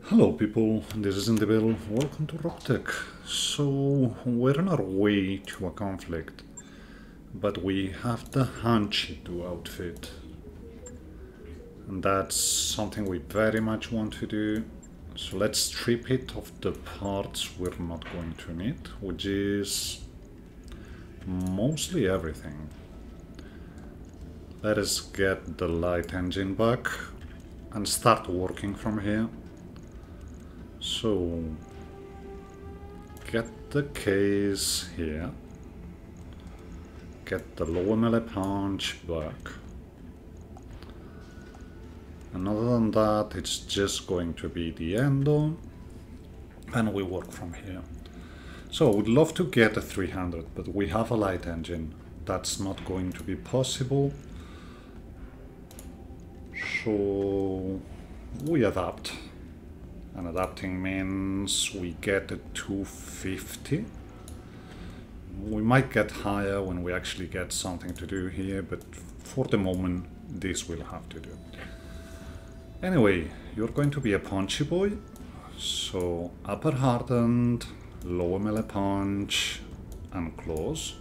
Hello people, this is Individual. Welcome to Roguetech. So, we're on our way to a conflict, but we have the Hanchitu outfit. And that's something we very much want to do. So let's strip it of the parts we're not going to need, which is mostly everything. Let us get the light engine back and start working from here. So, get the case here, get the lower melee punch back, and other than that it's just going to be the endo, and we work from here. So, I would love to get a 300, but we have a light engine, that's not going to be possible, so we adapt. And adapting means we get a 250. We might get higher when we actually get something to do here, but for the moment, this will have to do. Anyway, you're going to be a punchy boy. So upper hardened, lower melee punch, and claws.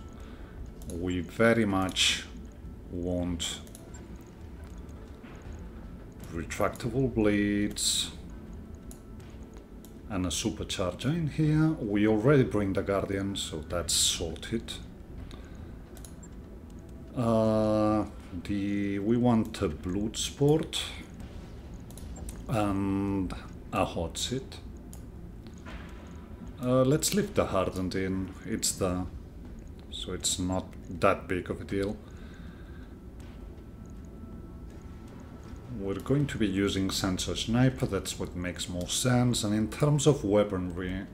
We very much want retractable blades and a supercharger in here. We already bring the Guardian, so that's sorted. We want a Blood Sport and a Hot Seat. Let's leave the hardened in. It's the, so it's not that big of a deal. We're going to be using Sensor Sniper, that's what makes more sense, and in terms of weaponry,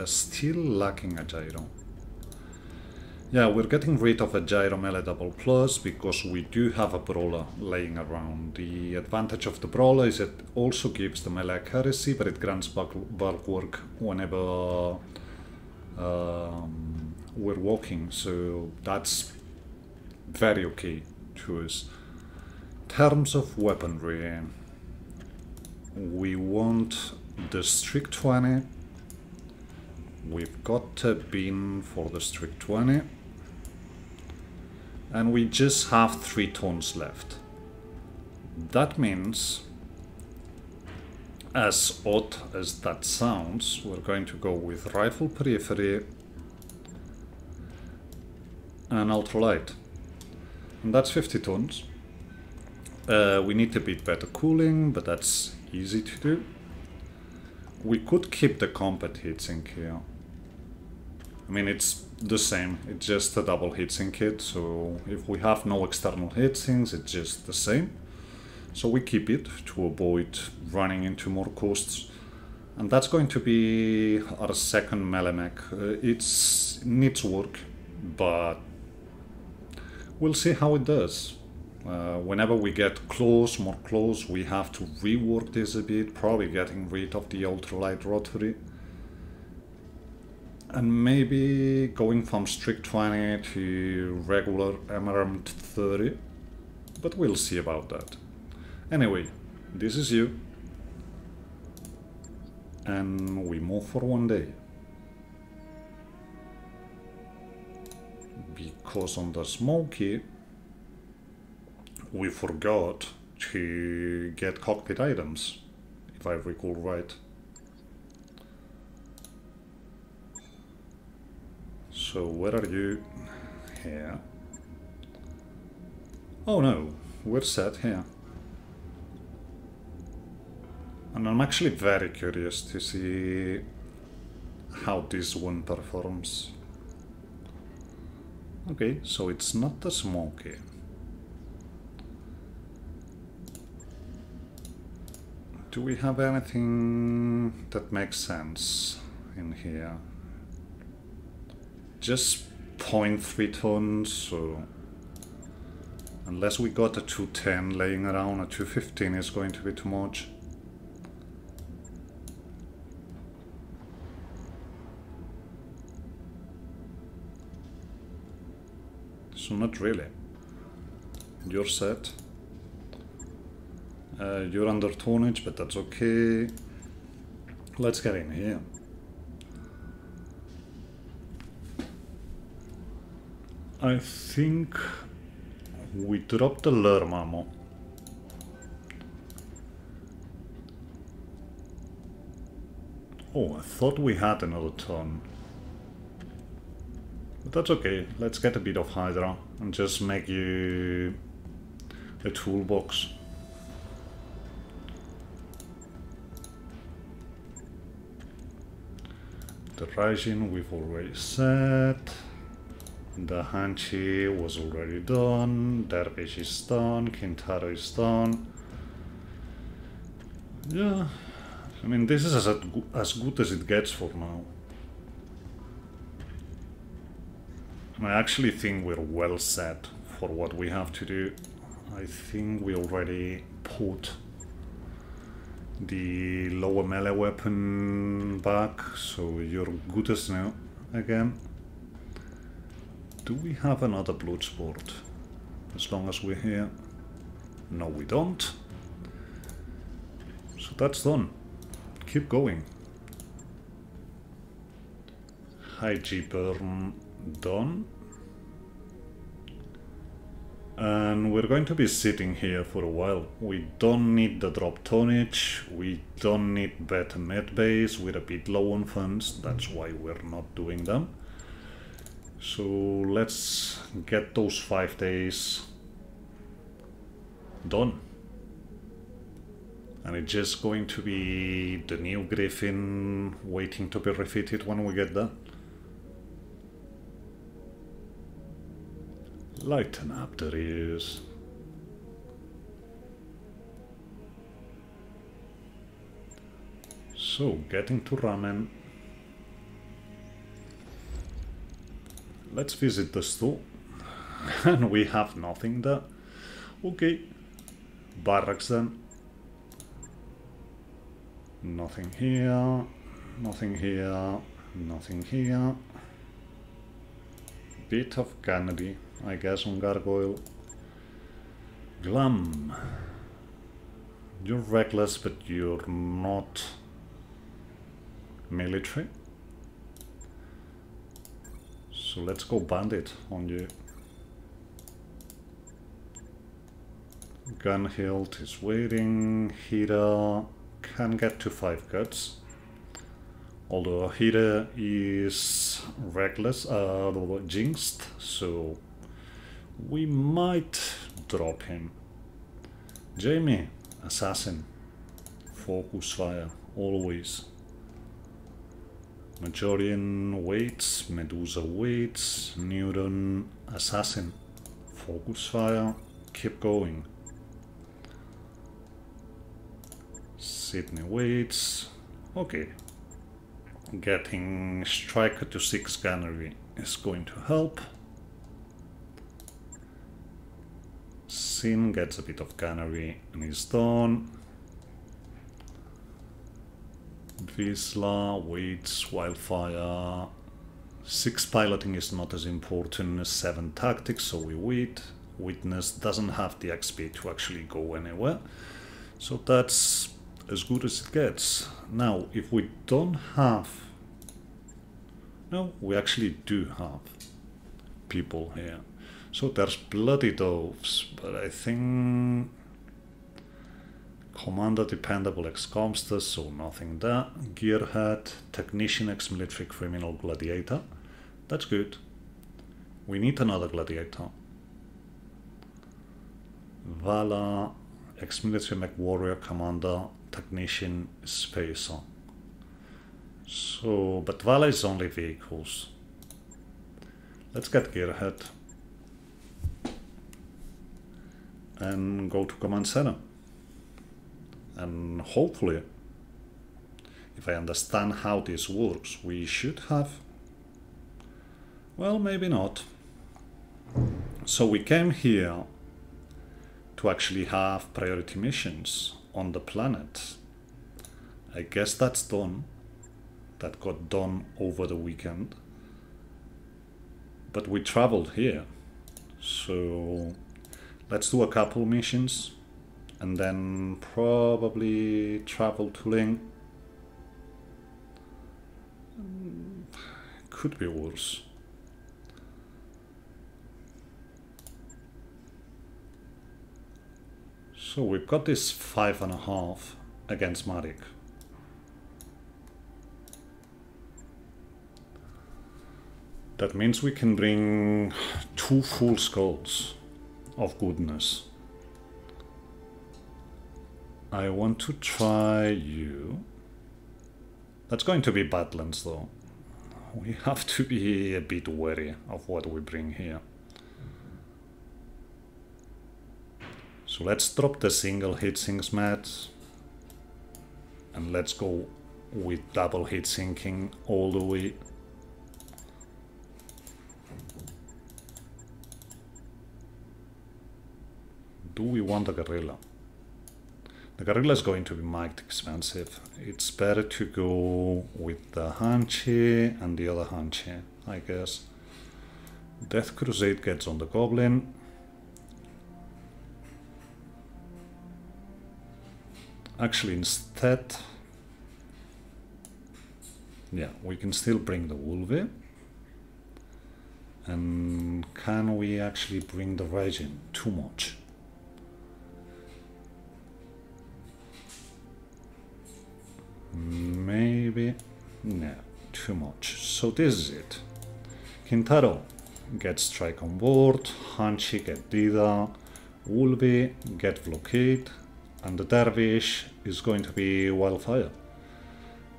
still lacking a gyro. Yeah, we're getting rid of a gyro melee double plus because we do have a brawler laying around. The advantage of the brawler is it also gives the melee accuracy, but it grants bulk work whenever we're walking, so that's very okay to us. Terms of weaponry, we want the strict 20. We've got a bin for the strict 20, and we just have 3 tons left. That means, as odd as that sounds, we're going to go with rifle periphery and ultralight, and that's 50 tons. We need a bit better cooling, but that's easy to do. We could keep the combat heatsink here. I mean, it's the same, it's just a double heatsink kit, so if we have no external heatsinks, it's just the same. So we keep it to avoid running into more costs. And that's going to be our second melee mech. It needs work, but we'll see how it does. Whenever we get more close, we have to rework this a bit, probably getting rid of the ultralight rotary. And maybe going from strict 20 to regular emerald 30. But we'll see about that. Anyway, this is you. And we move for one day. Because on the Smoky, we forgot to get cockpit items, if I recall right. So where are you? Here. Oh no, we're set here. And I'm actually very curious to see how this one performs. Okay, so it's not the Smoky. Do we have anything that makes sense in here? Just 0.3 tons, so unless we got a 210 laying around, a 215 is going to be too much. So not really. You're set. You're under tonnage, but that's okay. Let's get in here. I think we dropped the lure ammo. Oh, I thought we had another ton. But that's okay. Let's get a bit of Hydra and just make you a toolbox. The Rising we've already set. The Hanchi was already done. Dervish is done. Kintaro is done. Yeah, I mean, this is as good as it gets for now. And I actually think we're well set for what we have to do. I think we already put the lower melee weapon back, so you're good as new again. Do we have another Bloodsport? As long as we're here. No, we don't. So that's done. Keep going. High G burn done. And we're going to be sitting here for a while. We don't need the drop tonnage. We don't need better medbays. We're a bit low on funds. That's why we're not doing them. So let's get those 5 days done. And it's just going to be the new Griffin waiting to be refitted when we get there. Lighten up the ears. So, getting to ramen. Let's visit the store. And we have nothing there. Okay. Barracks then. Nothing here. Nothing here. Nothing here. Bit of candy, I guess, on Gargoyle. Glam. You're reckless, but you're not military. So let's go bandit on you. Gunhilt is waiting. Hira can get to 5 cuts. Although Hira is reckless, jinxed, so we might drop him. Jamie, assassin. Focus fire, always. Majorian waits, Medusa waits, Newton, assassin. Focus fire, keep going. Sydney waits, okay. Getting Striker to 6 gunnery is going to help. Sin gets a bit of gunnery and is done. Visla waits, Wildfire. 6 piloting is not as important as 7 tactics, so we wait. Witness doesn't have the XP to actually go anywhere, so that's as good as it gets. Now, if we don't have... No, we actually do have people here. So there's Bloody Doves, but I think... Commander Dependable ex-Comster, so nothing there. Gearhead, Technician ex-Military Criminal Gladiator. That's good. We need another Gladiator. Vala, ex-Military Mech Warrior Commander, Technician Spacer. So, but Vala is only vehicles. Let's get Gearhead. And go to Command Center. And hopefully, if I understand how this works, we should have... Well, maybe not. So we came here to actually have priority missions on the planet. I guess that's done. That got done over the weekend. But we traveled here. So let's do a couple missions. and then probably travel tooling. Could be worse. So we've got this 5.5 against Marik. That means we can bring 2 full skulls of goodness. I want to try you. That's going to be Badlands though. We have to be a bit wary of what we bring here. So let's drop the single heatsinks mats and let's go with double heatsinking all the way. Do we want a guerrilla? The guerrilla is going to be mighty expensive. It's better to go with the Hanchi and the other Hanchi, I guess. Death Crusade gets on the Goblin. Actually, instead, yeah, we can still bring the Wolvie. And can we actually bring the Raging? Too much. Maybe, no, too much. So this is it. Kintaro gets strike on board, Hanchi get Dida, Wolvie get blockade, and the Dervish is going to be Wildfire.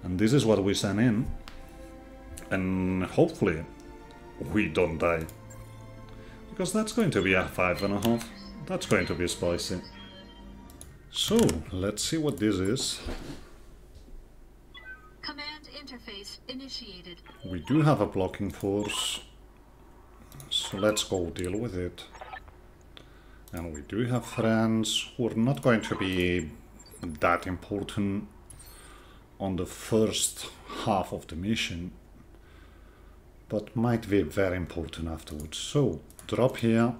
And this is what we send in. And hopefully we don't die. Because that's going to be a 5.5. That's going to be spicy. So, let's see what this is. Command interface initiated. We do have a blocking force, so let's go deal with it. And we do have friends who are not going to be that important on the first half of the mission, but might be very important afterwards. So, drop here,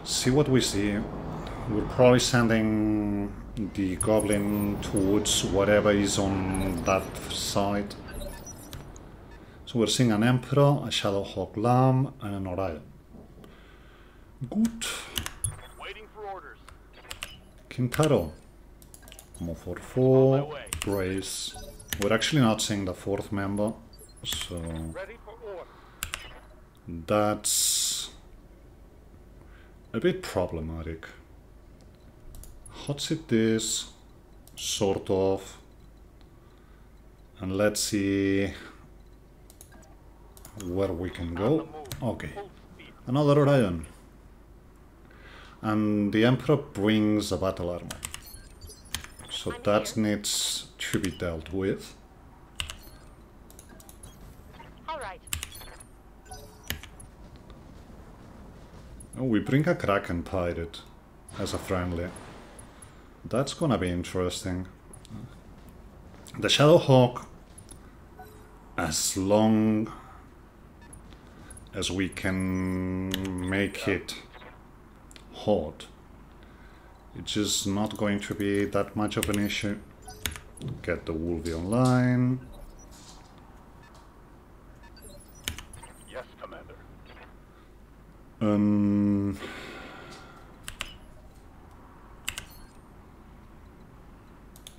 see what we see. We're probably sending the Goblin towards whatever is on that side. So we're seeing an Emperor, a Shadowhawk Lamb, and an Orion. Good. Waiting for orders. Kintaro. Move for 4. Brace. We're actually not seeing the 4th member, so Ready for order. that's a bit problematic. Hot seat this, sort of, and let's see where we can go. Okay, another Orion. And the Emperor brings a battle armor. So that needs to be dealt with. Alright. Oh, we bring a Kraken Pirate as a friendly. That's gonna be interesting. The Shadowhawk, as long as we can make it hot, it's just not going to be that much of an issue. Get the Wolvie online. Yes, Commander.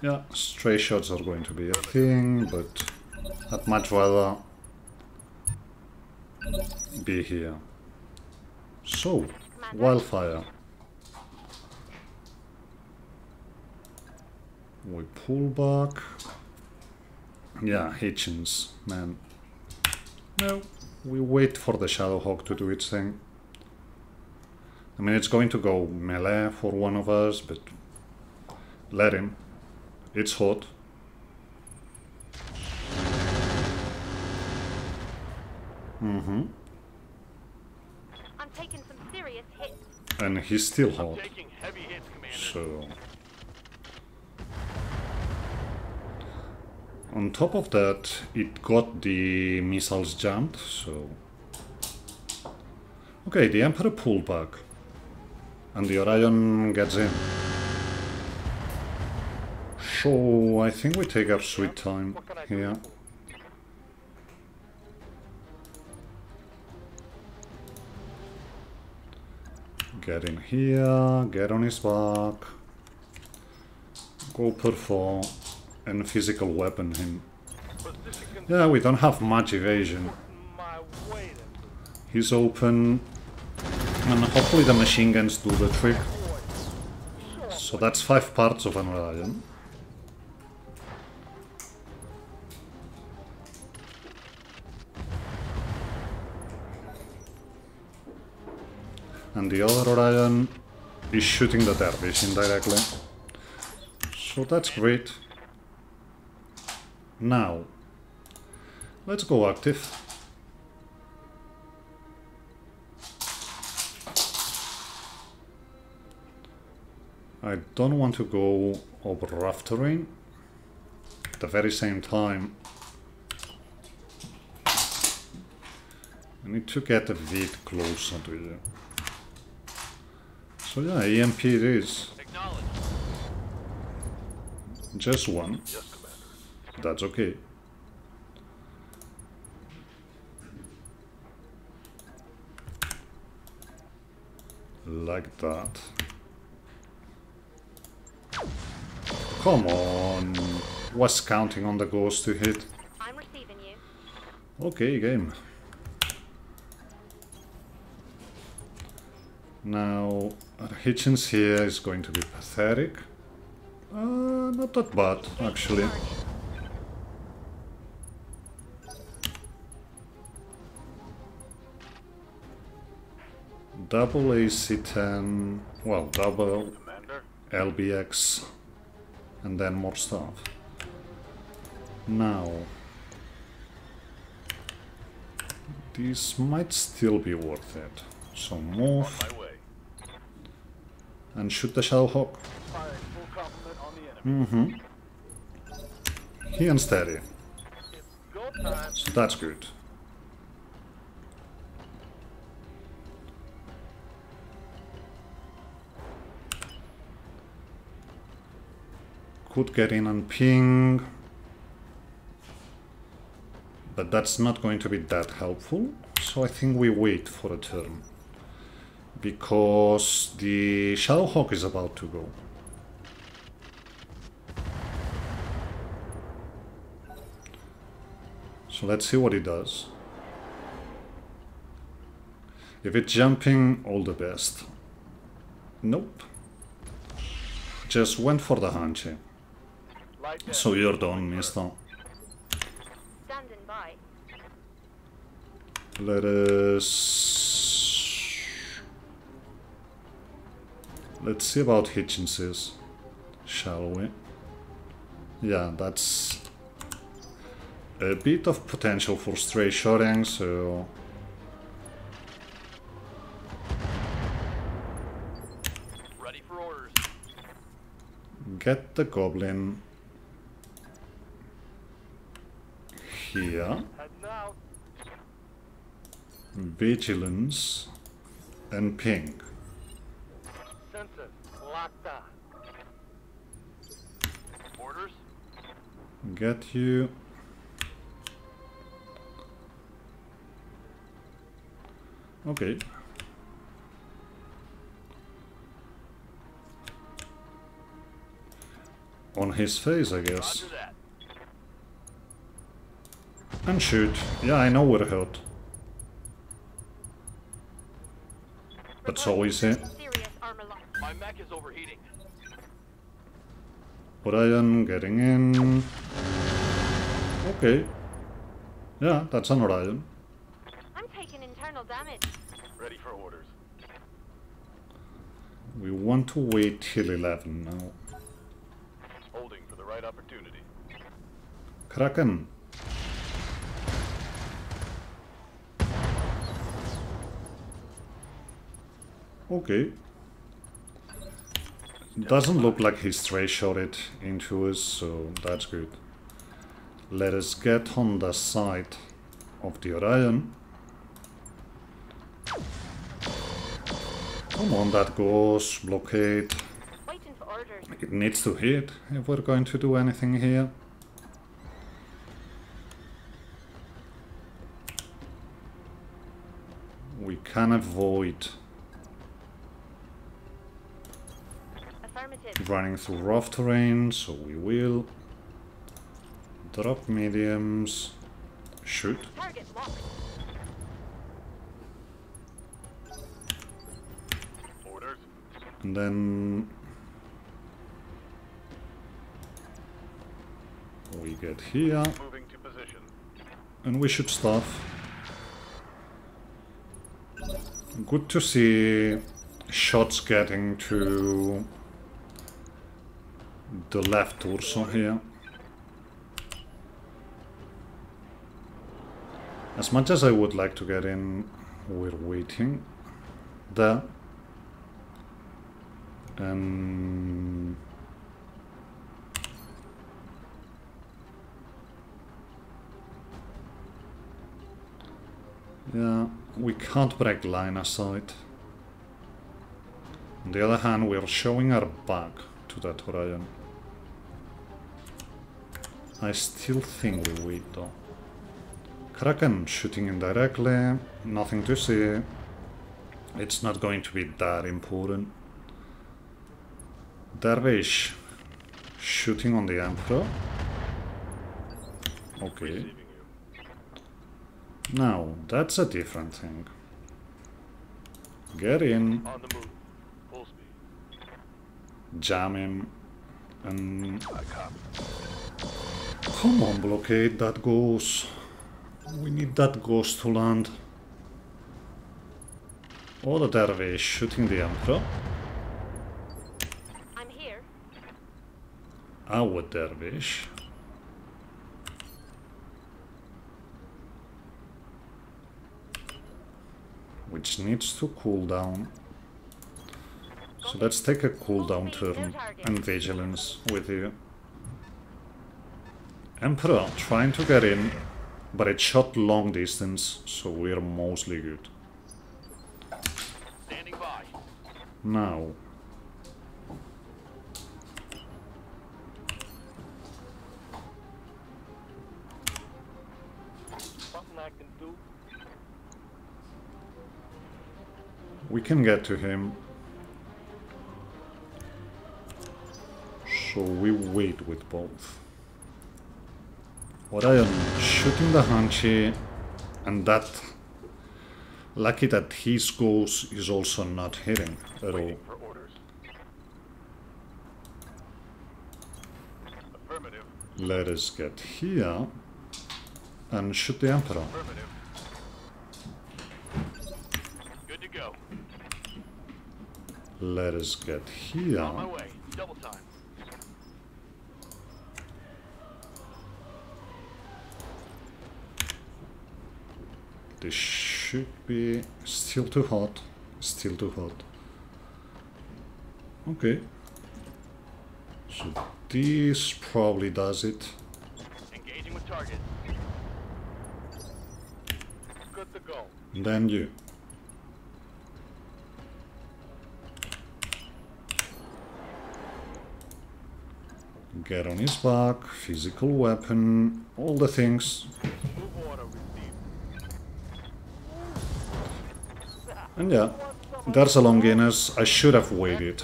Yeah, stray shots are going to be a thing, but I'd much rather be here. So, Wildfire. We pull back. Yeah, Hitchens, man. No, we wait for the Shadowhawk to do its thing. I mean, it's going to go melee for one of us, but let him. It's hot. I'm taking some serious hits. And he's still hot. Taking heavy hits, Commander. So, on top of that, it got the missiles jammed, so... Okay, the Emperor pulled back. And the Orion gets in. So I think we take our sweet time here. Get in here, get on his back. Go per 4 and physical weapon him. Yeah, we don't have much evasion. He's open. And hopefully the machine guns do the trick. So that's 5 parts of an Orion. And the other Orion is shooting the dervish indirectly. So that's great. Now, let's go active. I don't want to go over rough terrain. At the very same time, I need to get a bit closer to you. So yeah, EMP it is. Just one. Yes, Commander. That's okay. Like that. Come on. Was counting on the ghost to hit. I'm receiving you. Okay, game. Now, Hitchens here is going to be pathetic. Not that bad, actually. Double AC-10, well, double Commander. LBX, and then more stuff. Now, this might still be worth it. So move My way. and shoot the Shellhawk. Firing full complement on the enemy. He and steady, It's go time. so that's good. Could get in and ping, but that's not going to be that helpful, so I think we wait for a turn. Because the Shadowhawk is about to go. So let's see what it does. If it's jumping, all the best. Nope. Just went for the Hanchi. Light down. So you're done, mister. Standing by. Let us... Let's see about Hitchens's, shall we? Yeah, that's a bit of potential for stray shotting, so... Ready for orders. Get the goblin here. Heading out. Vigilance and ping. Sensor locked on. Orders. Get you. Okay. On his face, I guess. Roger that. And shoot. Yeah, I know we're hurt. But so is it. Serious armor lock. My mech is overheating. Orion getting in. Okay. Yeah, that's an Orion. I'm taking internal damage. Ready for orders. We want to wait till 11 now. Holding for the right opportunity. Kraken. Okay. Doesn't look like he stray shot it into us, so that's good. Let us get on the side of the Orion. Come on, that goes. Blockade. Waiting for orders. It needs to hit if we're going to do anything here. We can avoid Affirmative. running through rough terrain, so we will. Drop mediums. Shoot. Target locked. Orders. And then we get here, Moving to position. and we should stuff. Good to see shots getting to the left torso here. As much as I would like to get in, we're waiting there. And yeah, we can't break line of sight. On the other hand, we're showing our back to that horizon. I still think we wait though. Kraken shooting indirectly, nothing to see. It's not going to be that important. Dervish shooting on the Emperor. Okay. Receiving you. Now, that's a different thing. Get in, On the move. Full speed. jam him, and I copy. come on, blockade that goes. We need that ghost to land. Oh, the Dervish shooting the Emperor. I'm here. Our Dervish. Which needs to cool down. So let's take a cooldown turn and vigilance with you. Emperor trying to get in, but it shot long distance, so we're mostly good. Standing by. Now, Something I can do. we can get to him. So we wait with both. Orion shooting the Hanchi, and that lucky that his goals is also not hitting at all. Waiting for orders. Affirmative. Let us get here and shoot the Emperor. Affirmative. Good to go. Let us get here. On my way. Double time. This should be still too hot. Still too hot. Okay. So this probably does it. Engaging with target. Good to go. Then you. Get on his back, physical weapon, all the things. Move order received. And yeah, there's a Longinus. I should have waited.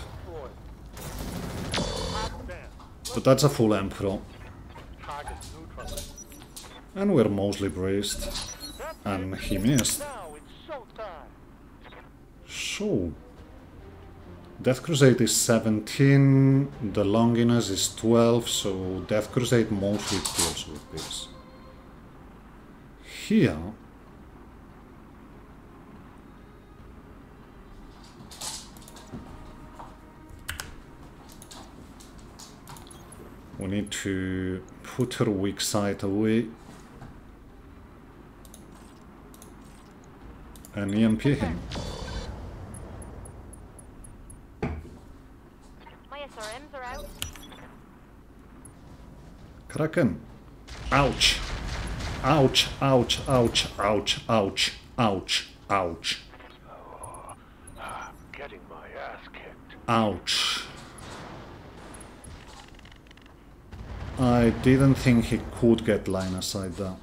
But that's a full Emperor. Target neutralized. And we're mostly braced. And he missed. Now it's showtime. So, Death Crusade is 17, the Longinus is 12, so Death Crusade mostly deals with this. Here, we need to put her weak side away and EMP him. My SRMs are out. Kraken. Ouch. Ouch, ouch, ouch, ouch, ouch, ouch, ouch. Getting mine. Ouch. I didn't think he could get line of sight there.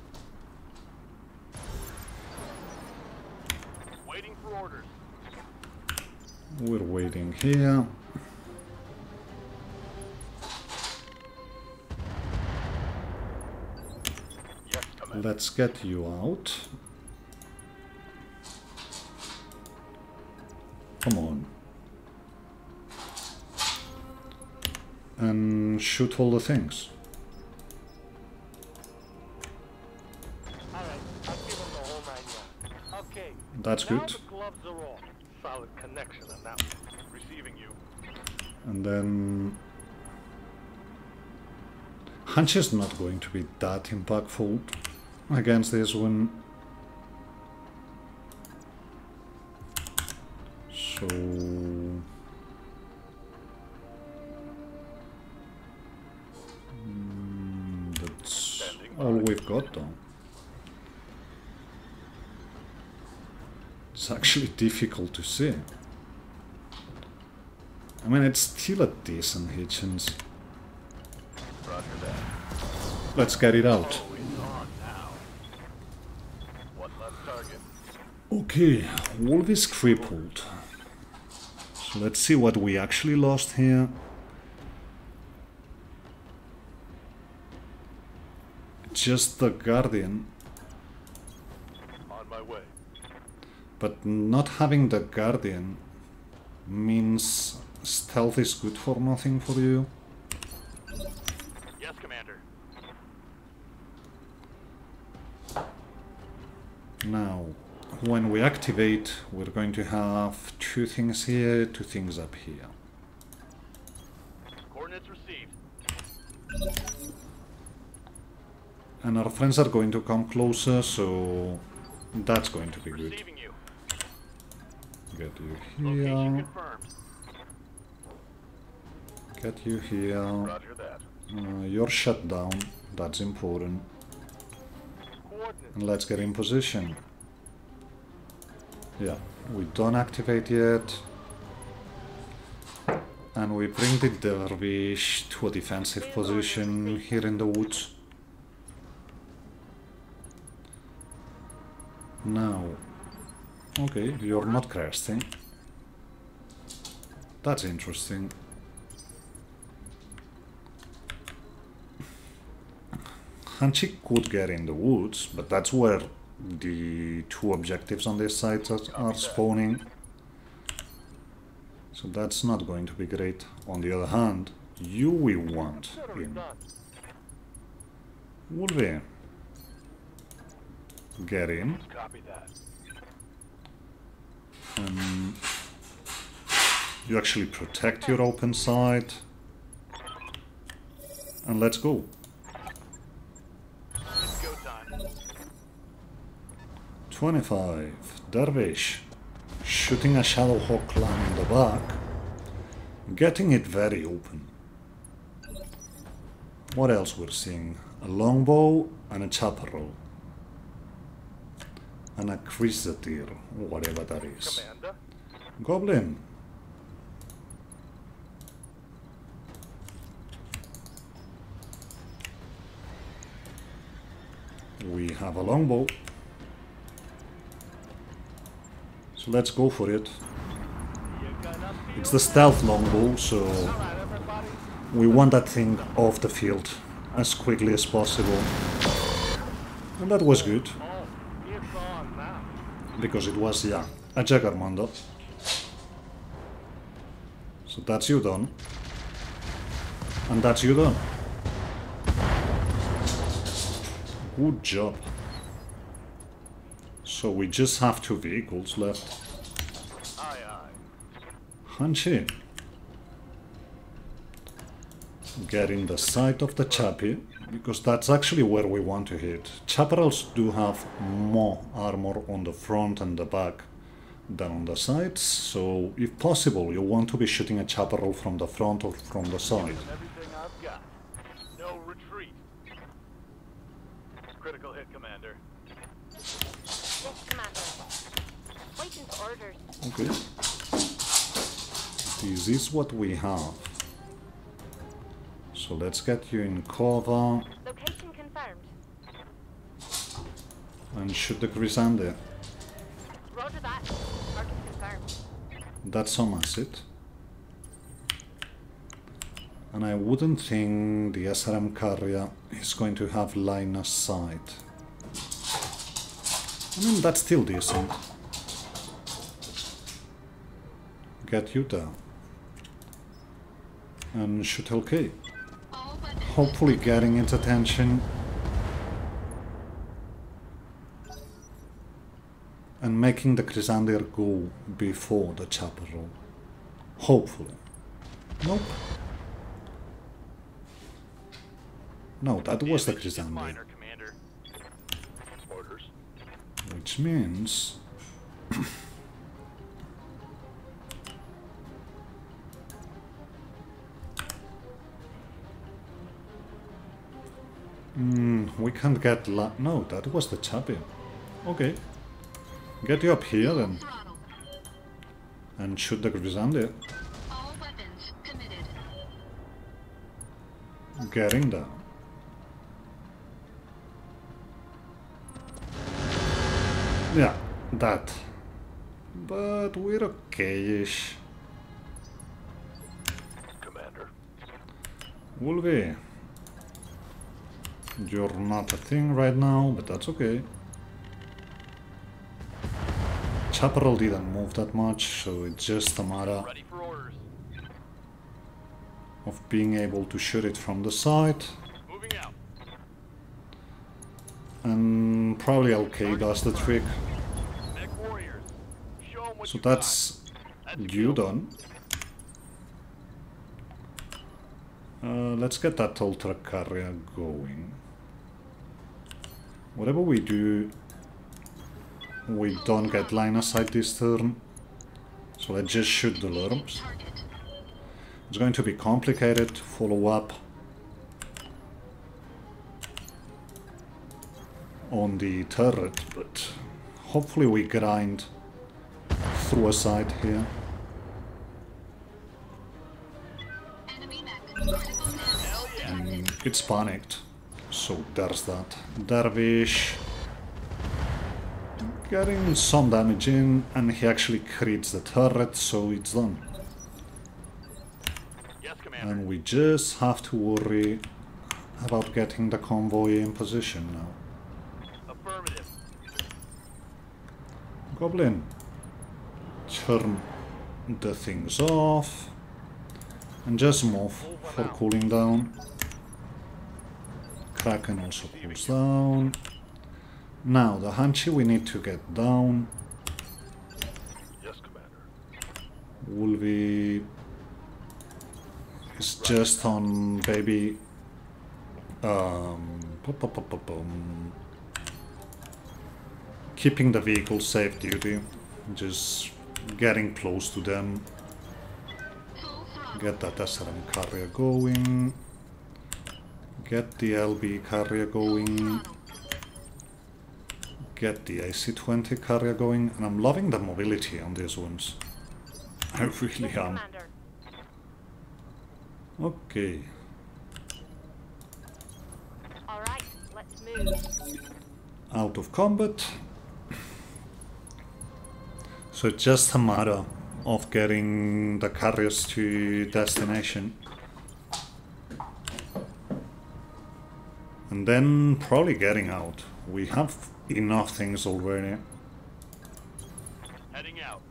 Waiting for orders. We're waiting here. Yes, Commander. Let's get you out. Come on. And shoot all the things. Alright, I'll give him the whole 9 yards. Okay. That's Now good. the gloves are off. Solid connection on that one. Receiving you. And then... Hunch is not going to be that impactful against this one. So... that's all we've got though. It's actually difficult to see. I mean, it's still a decent Hitchens. Roger that. Let's get it out. Oh, he's on now. One left target. Okay, Wolf is crippled. So let's see what we actually lost here. Just the Guardian. On my way. But not having the Guardian means stealth is good for nothing for you. Yes, Commander. Now, when we activate, we're going to have 2 things here, 2 things up here. Coordinates received. And our friends are going to come closer, so that's going to be good. Receiving you. Get you Location here, confirmed. get you here. Roger that. You're shut down, that's important. Coordinates. And let's get in position. Yeah, we don't activate yet. And we bring the Dervish to a defensive position here in the woods. Now, okay, you're not cresting. That's interesting. Hanchi could get in the woods, but that's where the 2 objectives on this side are spawning. So that's not going to be great. On the other hand, you we want in. Done. Wolvie, get in. Copy that. You actually protect your open side. And let's go. It's go time. 25. Dervish. Shooting a Shadowhawk clan in the back. Getting it very open. What else we're seeing? A longbow and a chaparral. And a chrysotile, whatever that is. Commander. Goblin. We have a longbow. So let's go for it. You gonna feel It's the stealth longbow, so Alright, everybody. we want that thing off the field as quickly as possible. And that was good, Oh, it's on now. because it was, yeah, a Jaggermaunder. So that's you done. And that's you done. Good job. So we just have 2 vehicles left. Aye, aye. Hanchi. Get in the sight of the chappie, because that's actually where we want to hit. Chaparrals do have more armor on the front and the back than on the sides, so if possible you want to be shooting a chaparral from the front or from the side. Everything I've got. No retreat. Critical hit, Commander. Yes, Commander. Waiting for orders. Okay. This is what we have. So let's get you in cover Location confirmed. and shoot the Grisande. Roger that. Target confirmed. That's some acid. And I wouldn't think the SRM carrier is going to have line of sight. I mean, that's still decent. Get you down. And shoot okay. Hopefully getting its attention. And making the Chrysander go before the chaparral. Hopefully. Nope. No, that was the Chrysander. Which means... we can't get no, that was the Chappie. Okay. Get you up here then. And shoot the Grisander. Getting down. Yeah, that. But we're okay-ish. Commander. Wolvie. You're not a thing right now, but that's okay. Chaparral didn't move that much, so it's just a matter of being able to shoot it from the side. Moving out. And probably LK does the trick. Mech warriors. Show 'em what So you that's you done. Let's get that ultra carrier going. Whatever we do, we don't get line of sight this turn. So let's just shoot the lurms. It's going to be complicated to follow up on the turret, but hopefully we grind through a side here. And it's panicked, so there's that. Dervish getting some damage in, and he actually crits the turret, so it's done. Yes, Commander. And we just have to worry about getting the convoy in position now. Affirmative. Goblin, turn the things off and just move for cooling down. Kraken also cools down. Now the Hanchi we need to get down. Yes, Commander. Wolvie is just on baby. Keeping the vehicle safe duty, just getting close to them. Get that SRM carrier going. Get the LB carrier going. Get the AC-20 carrier going. And I'm loving the mobility on these ones. I really am. Commander. Okay. All right, let's move. Out of combat. So it's just a matter of getting the carriers to destination. And then probably getting out. We have enough things already. Heading out.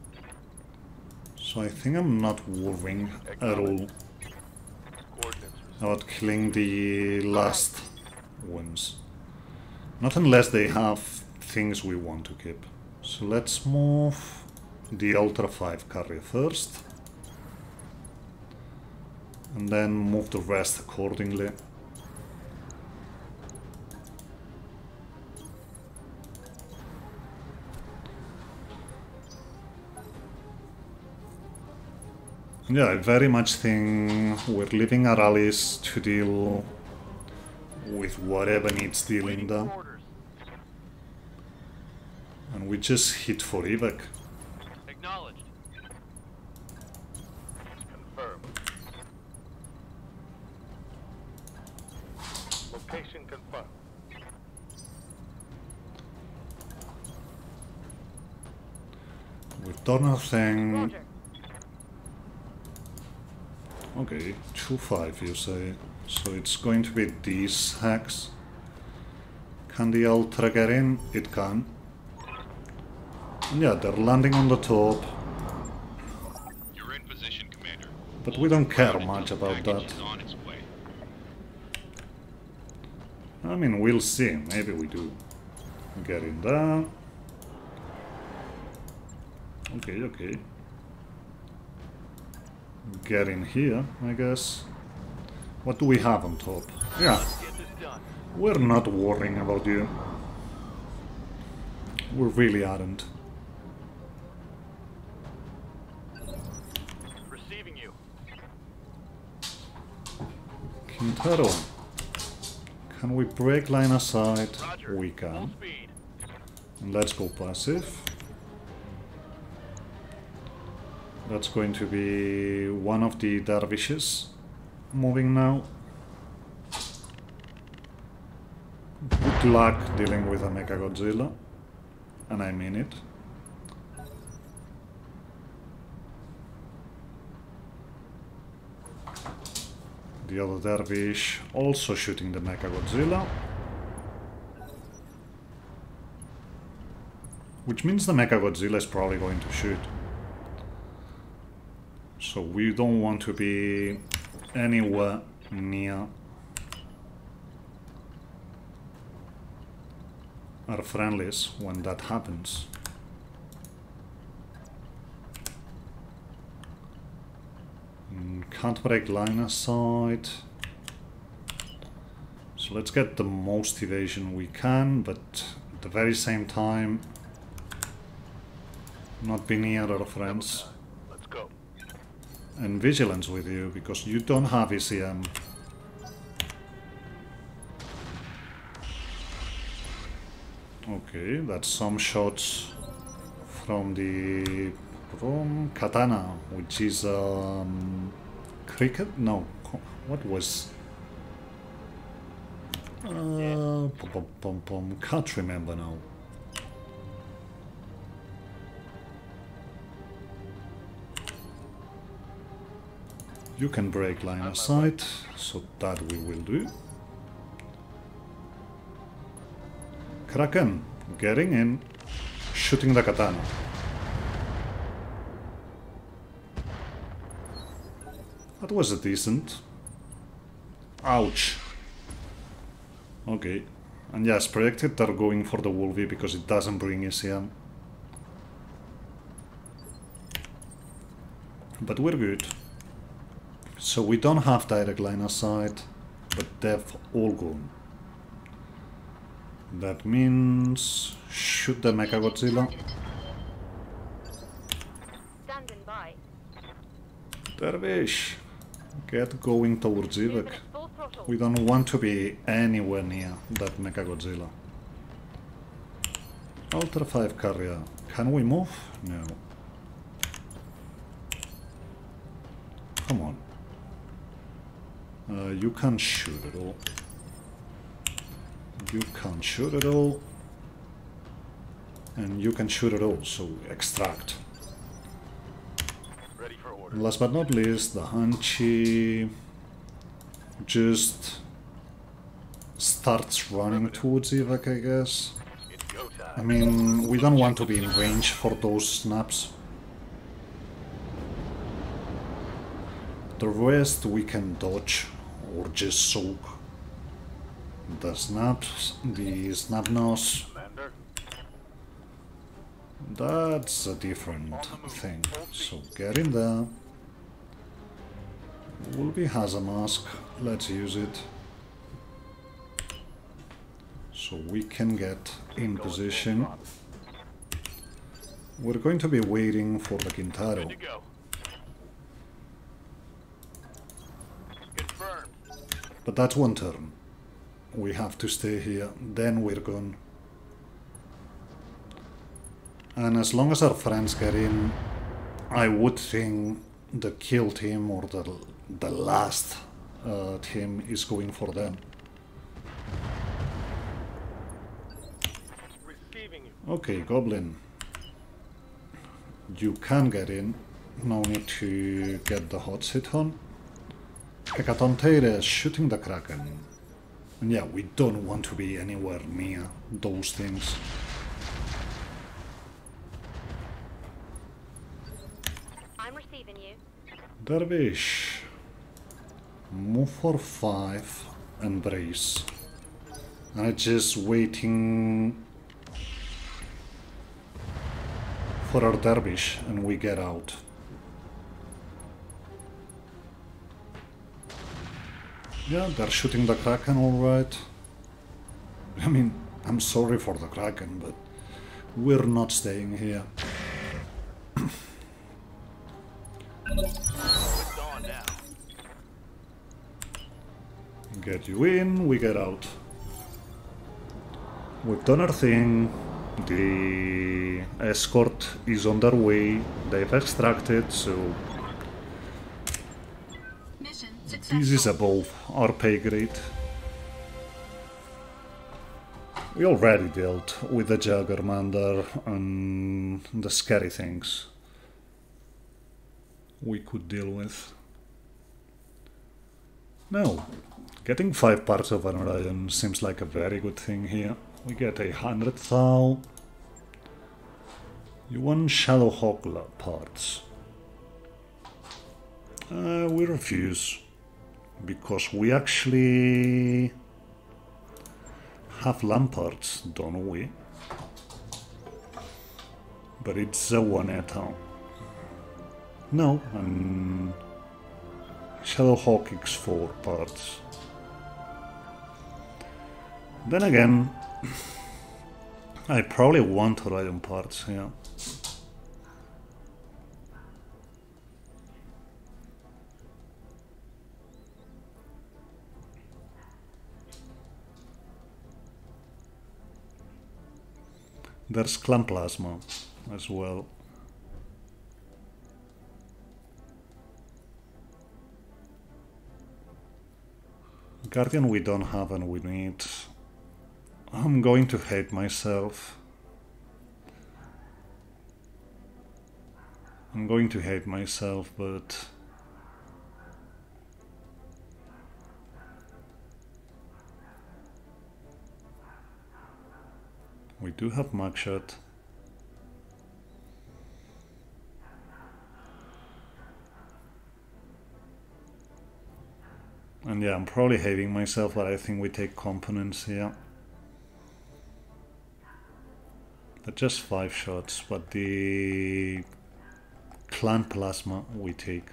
So I think I'm not worrying at all Coordinates. about killing the last ones. Not unless they have things we want to keep. So let's move the Ultra 5 carrier first. And then move the rest accordingly. Yeah, I very much think we're leaving our allies to deal with whatever needs dealing down. Orders. And we just hit for evac. Acknowledged. Location confirmed. We've done our thing. Roger. Okay, 2-5 you say. So it's going to be these hacks. Can the Ultra get in? It can. And yeah, they're landing on the top. You're in position, Commander. But we don't care much about that. Is on its way. I mean, we'll see. Maybe we do. Get in there. Okay, okay. Get in here, I guess. What do we have on top? Yeah. Get this done. We're not worrying about you. We really aren't. Receiving you. Quintero. Can we break line of sight? Roger. We Full can. speed. And let's go passive. That's going to be one of the dervishes moving now. Good luck dealing with a Mechagodzilla. And I mean it. The other dervish also shooting the Mechagodzilla. Which means the Mechagodzilla is probably going to shoot. So we don't want to be anywhere near our friendlies when that happens. Can't break line of sight. So let's get the most evasion we can, but at the very same time not be near our friends. Let's go. And vigilance with you, because you don't have ECM. Okay, that's some shots from the katana, which is cricket? No, what was? Can't remember now. You can break line of sight, so that we will do. Kraken, getting in, shooting the katana. That was a decent. Ouch. Okay. And yes, projected are going for the Wolvie because it doesn't bring ECM. But we're good. So we don't have direct line of sight, but they've all gone. That means shoot the Mechagodzilla. Standing by. Dervish, get going towards Ivek. Moving at full throttle. We don't want to be anywhere near that Mechagodzilla. Ultra 5 carrier. Can we move? No. Come on. You can't shoot at all. You can't shoot at all. And you can shoot at all, so extract. Ready for order. And last but not least, the Hanchi just starts running towards Ivek, I guess. It's go time. I mean, we don't want to be in range for those snaps. The rest we can dodge or just soak. The snaps, the snap nose, Commander. that's a different thing. So get in there. Wolby has a mask, let's use it. So we can get in position. We're going to be waiting for the Quintero. Good to go. Confirmed. But that's one turn. We have to stay here, then we're gone. And as long as our friends get in, I would think the kill team or the last team is going for them. Okay, Goblin. You can get in. No need to get the hot sit on. Hecatonteira is shooting the Kraken. And yeah, we don't want to be anywhere near those things. I'm receiving you. Dervish. Move for 5 and brace. I'm just waiting for our dervish and we get out. Yeah, they're shooting the Kraken alright. I mean, I'm sorry for the Kraken, but we're not staying here. It's on now. Get you in, we get out. We've done our thing. The escort is on their way. They've extracted, so Mission this is successful. above our pay grade. We already dealt with the Jaggermander and the scary things we could deal with. Now, getting 5 parts of an Orion seems like a very good thing here. We get 100 thou. You want Shadowhawk parts. We refuse. Because we actually have Lamparts, don't we? But it's a 1 etal. No, and Shadowhawk X4 parts. Then again, I probably want Orion parts, yeah. There's Clan Plasma as well. Guardian we don't have and we need. I'm going to hate myself. I'm going to hate myself, but we do have mugshot. And yeah, I'm probably hating myself, but I think we take components here. They're just 5 shots, but the Clan Plasma we take.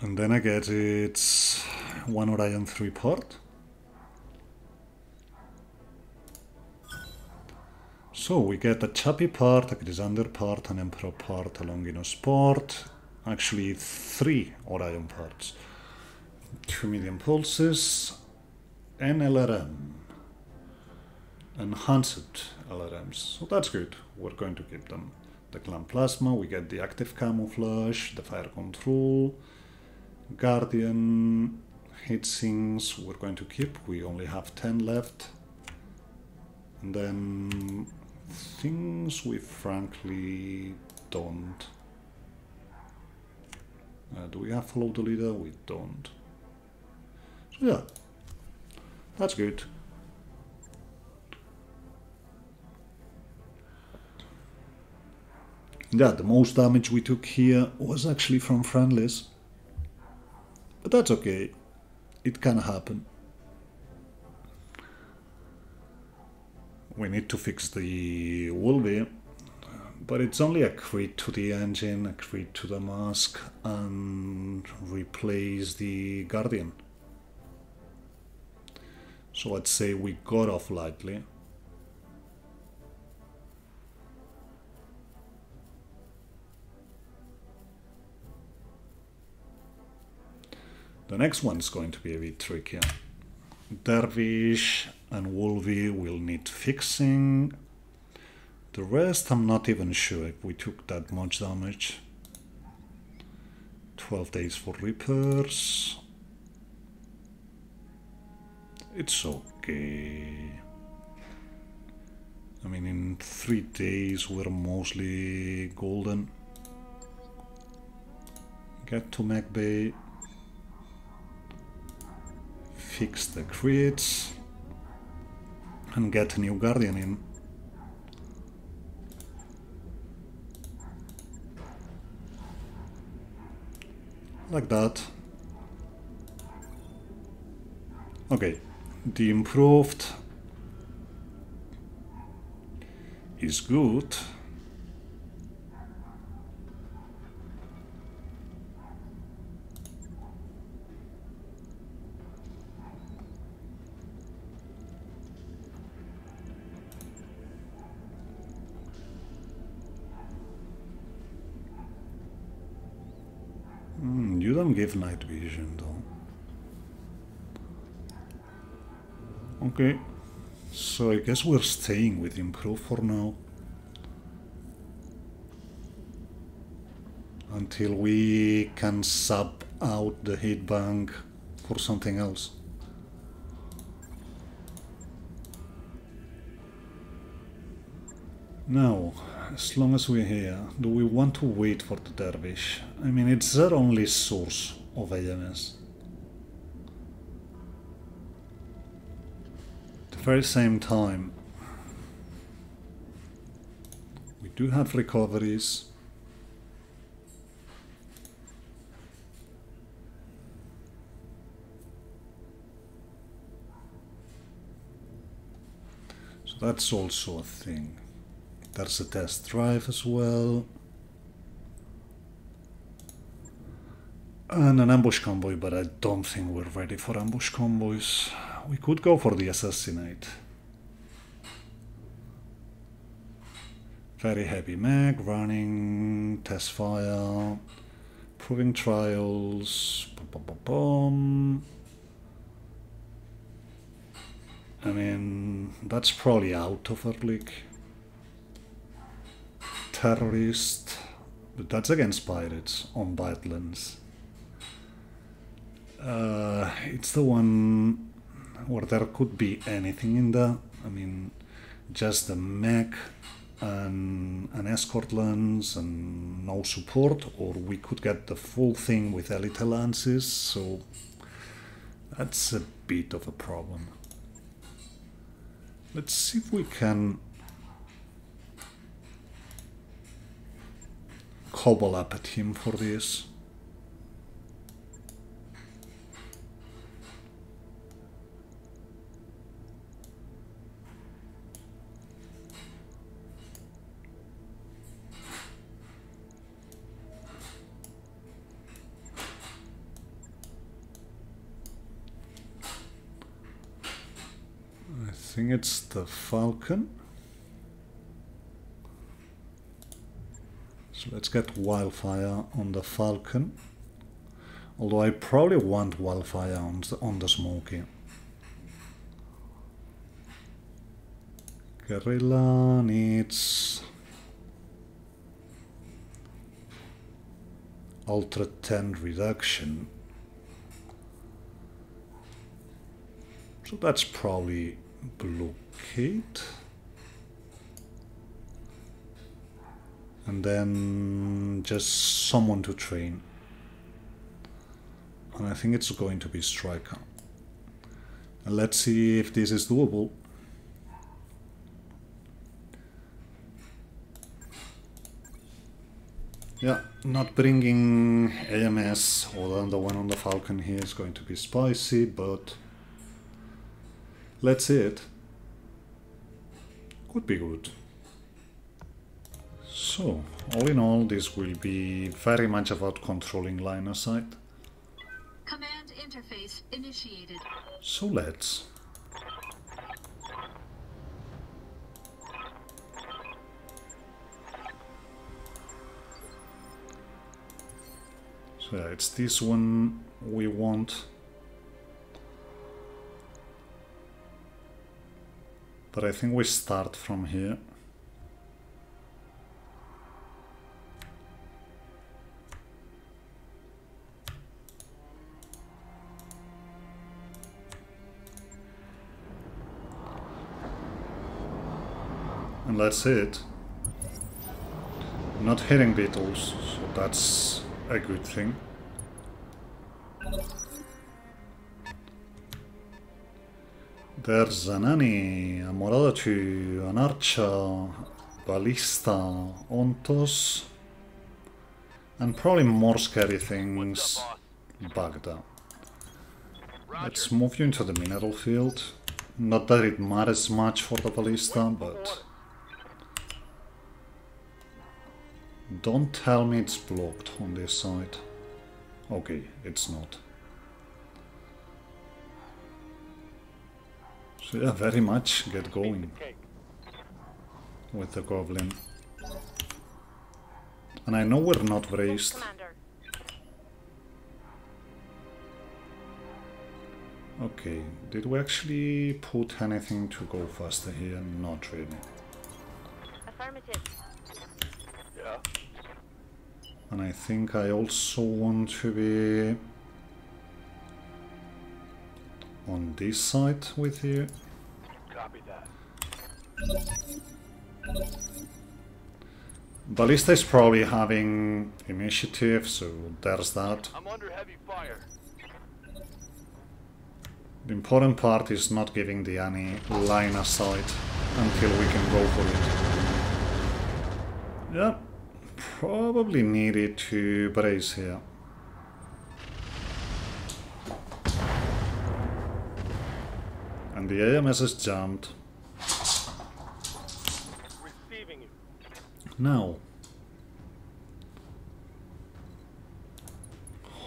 And then I get it's 1 Orion 3 port. So we get a Chappy part, a Grisander part, an Emperor part, a Longinus part. Actually 3 Orion parts. 2 medium pulses, an LRM. Enhanced LRMs. So that's good. We're going to keep them. The Clan Plasma, we get the active camouflage, the fire control. Guardian, heatsinks, we're going to keep. We only have 10 left. And then things we frankly don't. Do we have follow the leader? We don't. So yeah, that's good. Yeah, the most damage we took here was actually from friendlies. But that's okay. It can happen. We need to fix the Wolby, but it's only a crit to the engine, a crit to the mask, and replace the Guardian. So I'd say we got off lightly. The next one's going to be a bit trickier. Dervish and Wolvie will need fixing. The rest I'm not even sure if we took that much damage. 12 days for repairs. It's okay. I mean, in 3 days we're mostly golden. Get to mechbay. Fix the crits. And get a new guardian in. Like that. Okay, the improved is good. You don't give night vision though. Okay, so I guess we're staying with improve for now. Until we can sub out the hit bank for something else. Now, as long as we're here, do we want to wait for the dervish? I mean, it's their only source of AMS. At the very same time, we do have recoveries. So that's also a thing. There's a test drive as well. And an ambush convoy, but I don't think we're ready for ambush convoys. We could go for the assassinate. Very heavy mag, running, test fire, proving trials, I mean, that's probably out of our league. Terrorist, but that's against pirates on Badlands. It's the one where there could be anything in there. I mean, just the mech and an escort lance and no support, or we could get the full thing with elite lances, so that's a bit of a problem. Let's see if we can cobble up at him for this. I think it's the Falcon. So let's get Wildfire on the Falcon. Although I probably want Wildfire on the Smoky. Guerrilla needs Ultra 10 reduction. So that's probably Blockade. And then just someone to train. And I think it's going to be Striker. And let's see if this is doable. Yeah, not bringing AMS, although the one on the Falcon here is going to be spicy, but let's see it. Could be good. So, all in all, this will be very much about controlling line of sight. Command interface initiated. So let's. So So yeah, it's this one we want. But I think we start from here. And that's it. Not hitting beetles, so that's a good thing. There's an Annie, a Morada 2, an Archer, Ballista, Ontos, and probably more scary things Bagda. Let's move you into the mineral field. Not that it matters much for the Ballista, but... Don't tell me it's blocked on this side. Okay, it's not. So yeah, very much get going with the Goblin. And I know we're not raised. Commander. Okay, did we actually put anything to go faster here? Not really. Affirmative. Yeah. And I think I also want to be on this side with you. Copy that. Ballista is probably having initiative, so there's that. I'm under heavy fire. The important part is not giving the Annie line of sight until we can go for it. Yep, probably needed to brace here. And the AMS has jumped. Receiving you. Now,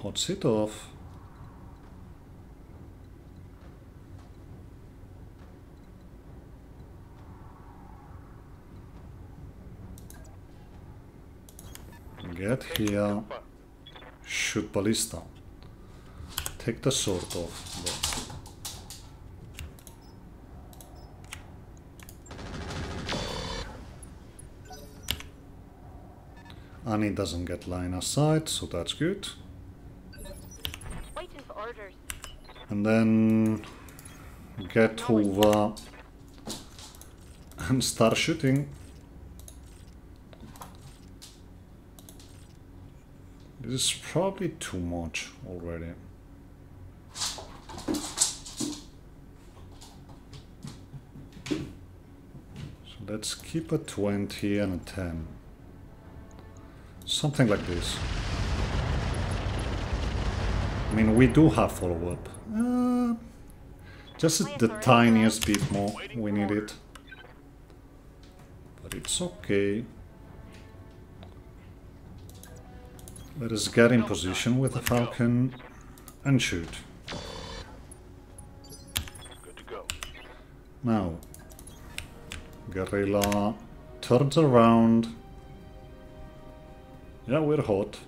hot sit off. Get here, shoot Ballista, take the sword off. Annie doesn't get line of sight, so that's good. Waiting for orders. And then get over and start shooting. This is probably too much already. So let's keep a 20 and a 10. Something like this. I mean, we do have follow-up. Just the tiniest bit more. We need it. But it's okay. Let us get in position with the Falcon and shoot. Good to go. Now, Guerrilla turns around. Yeah, we're hot.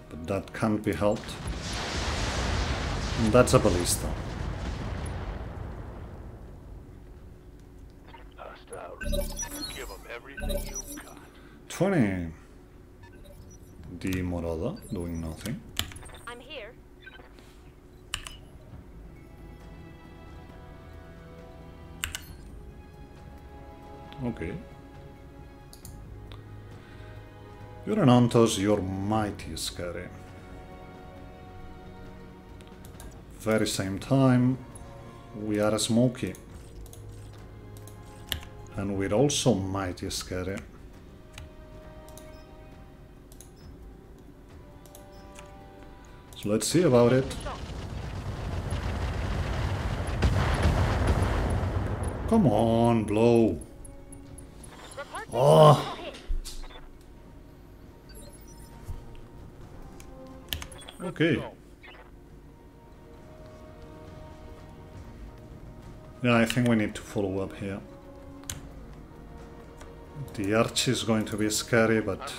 But that can't be helped. And that's a Ballista. Hostile. Give them everything you got. 20. The Morada doing nothing. I'm here. Okay. You're an Ontos, you're mighty scary. Very same time, we are a Smoky. And we're also mighty scary. So let's see about it. Come on, blow. Oh. Okay. Yeah, I think we need to follow up here. The Arch is going to be scary, but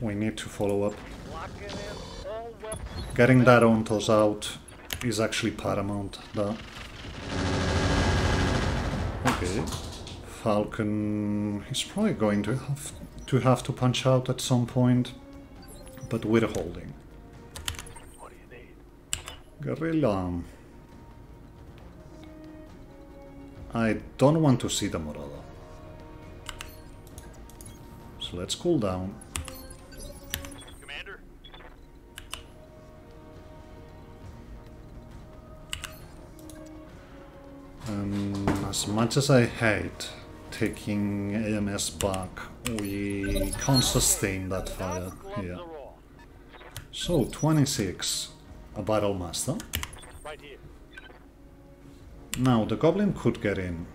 We need to follow up. Locking in all weapons. Getting that Ontos out is actually paramount. Okay. Falcon is probably going to have to punch out at some point, but we're holding. What do you need? Guerrilla. I don't want to see the Morada. So let's cool down. Commander? As much as I hate taking AMS back, we can't sustain that fire here. Gloves are off. So 26, a Battle Master. Right here. Now the Goblin could get in,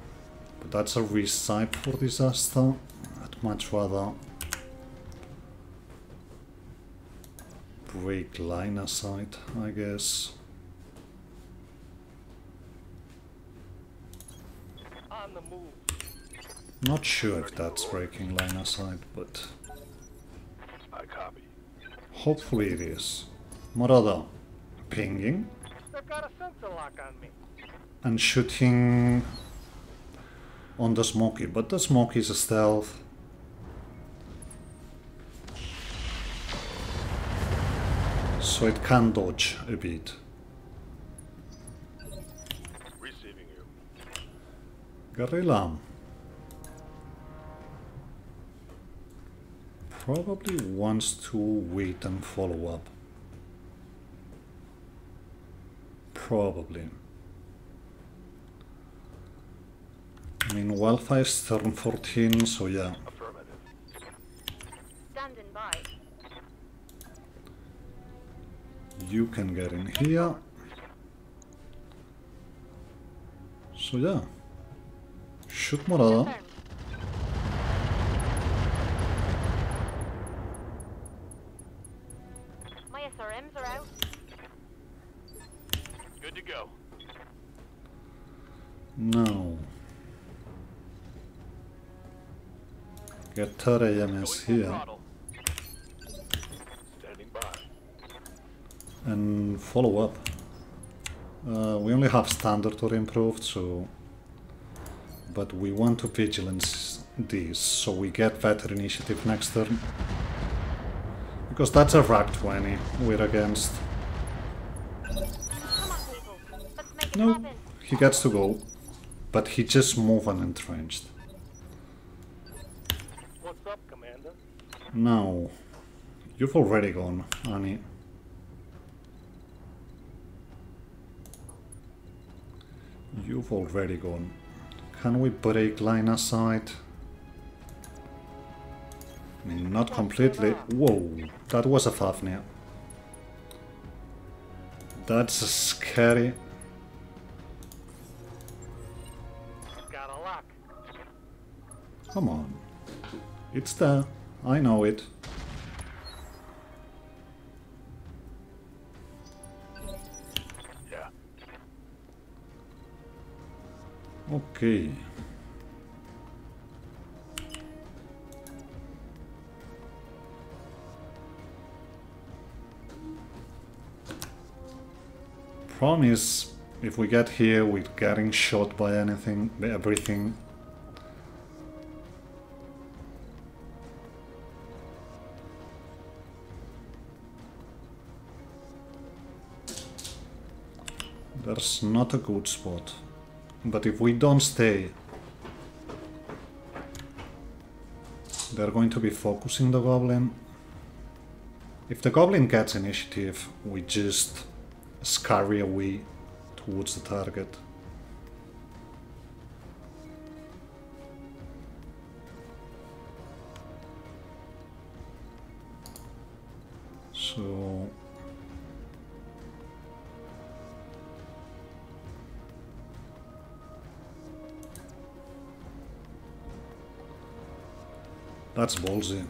but that's a recipe for disaster. I'd much rather break line of sight, I guess. On the move. Not sure if that's breaking line of sight, but I copy. hopefully it is. Morada pinging They've got a sensor lock on me. and shooting on the Smoky, but the Smoky is a stealth. So it can dodge a bit. Receiving you. Guerrilla probably wants to wait and follow up. Probably. I mean, Wildfire's turn 14, so yeah. Affirmative. Standing by. You can get in here. So yeah. Shoot Morada. Confirmed. My SRMs are out. Good to go. No. Get third AMS Going full here throttle. Standing by. and follow up. We only have standard or improved, so... But we want to vigilance these, so we get better initiative next turn. Because that's a RAC 20 we're against. Come on, people. Let's make it No, happen. he gets to go. But he just moved unentrenched. What's up, Commander? No. You've already gone, Annie. You've already gone. Can we break line of sight? I mean, not completely. Whoa, that was a Fafnir. That's scary. Got a lock. Come on. It's there. I know it. Yeah. Okay. Problem is, if we get here with getting shot by anything, by everything. There's not a good spot. But if we don't stay, they're going to be focusing the Goblin. If the Goblin gets initiative, we just scurry away towards the target. So... that's ballsy.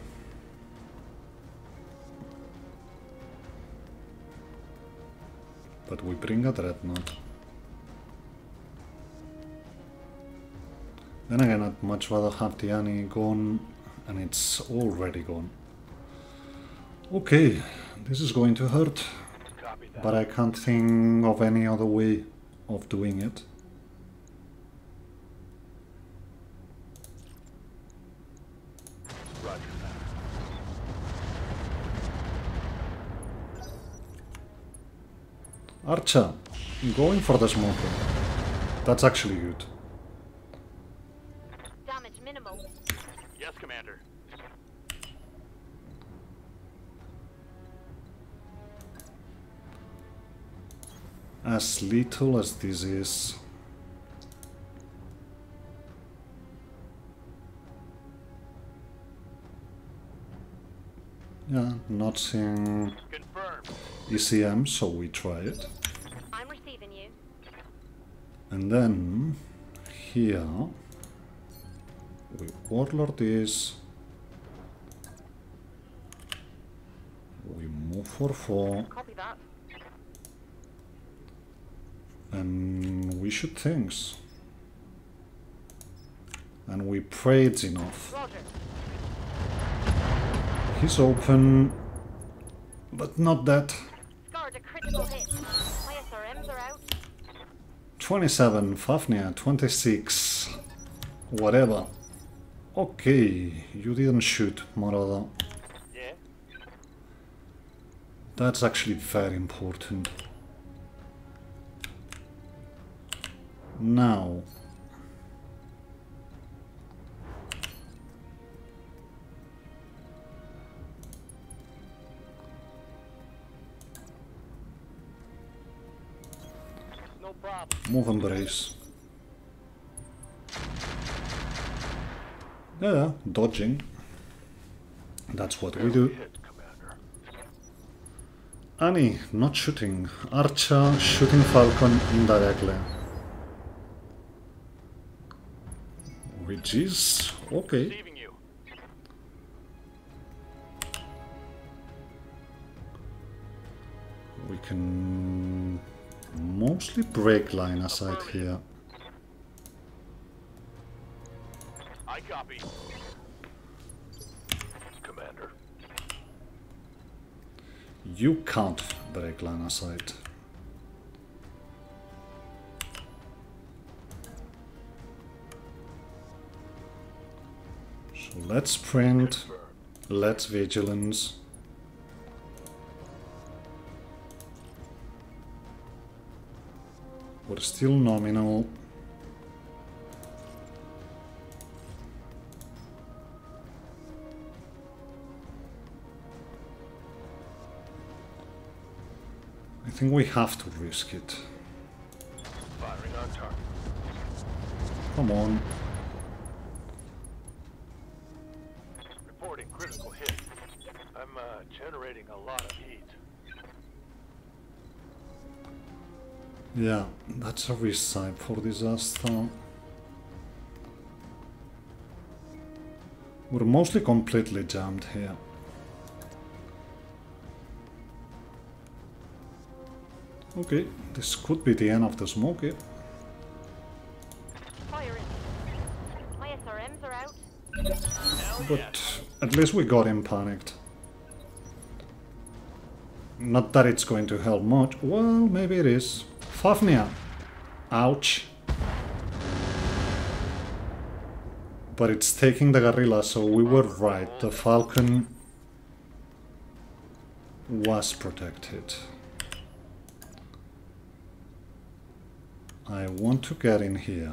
But we bring a Dreadnought. Then again, I'd much rather have the Annie gone, and it's already gone. Okay, this is going to hurt, Copy that. but I can't think of any other way of doing it. Roger that. Archer, going for the smoker. That's actually good. Damage minimal. Yes, Commander. As little as this is. Yeah, not seeing Confirmed. ECM, so we try it. I'm receiving you. And then here we warlord this. We move for 4 Copy that. and we shoot things. And we pray it's enough. Roger. He's open, but not that. Scored a critical hit. My SRMs are out. 27, Fafnir, 26, whatever. Okay, you didn't shoot, Marada. Yeah? That's actually very important. Now, No problem. move and brace. Yeah, dodging. That's what we do. Hit, Commander. Annie, not shooting. Archer shooting Falcon indirectly. Which is okay. Receiving you. We can mostly break line aside here. I copy. Commander. You can't break line aside. So let's sprint, let's vigilance. We're still nominal. I think we have to risk it. Firing on target. Come on. Reporting critical hit. I'm generating a lot of heat. Yeah, that's a recipe for disaster. We're mostly completely jammed here. Okay, this could be the end of the smoky. Firing. My SRMs are out. But at least we got him panicked. Not that it's going to help much. Well, maybe it is. Fafnir. Ouch. But it's taking the gorilla, so we were right. The Falcon was protected. I want to get in here.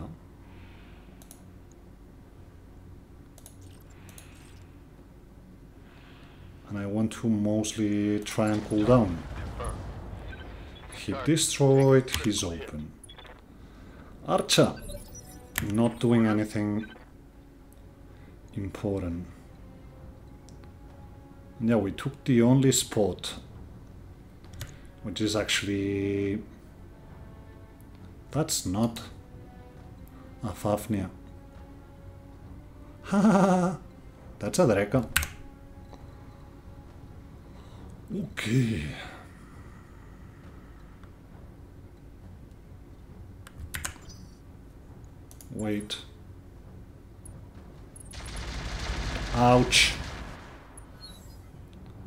And I want to mostly try and cool down. He destroyed, he's open. Archer, not doing anything important. Yeah, we took the only spot, which is actually... That's not a Fafnir. Ha ha ha! That's a Draco. Okay. Wait.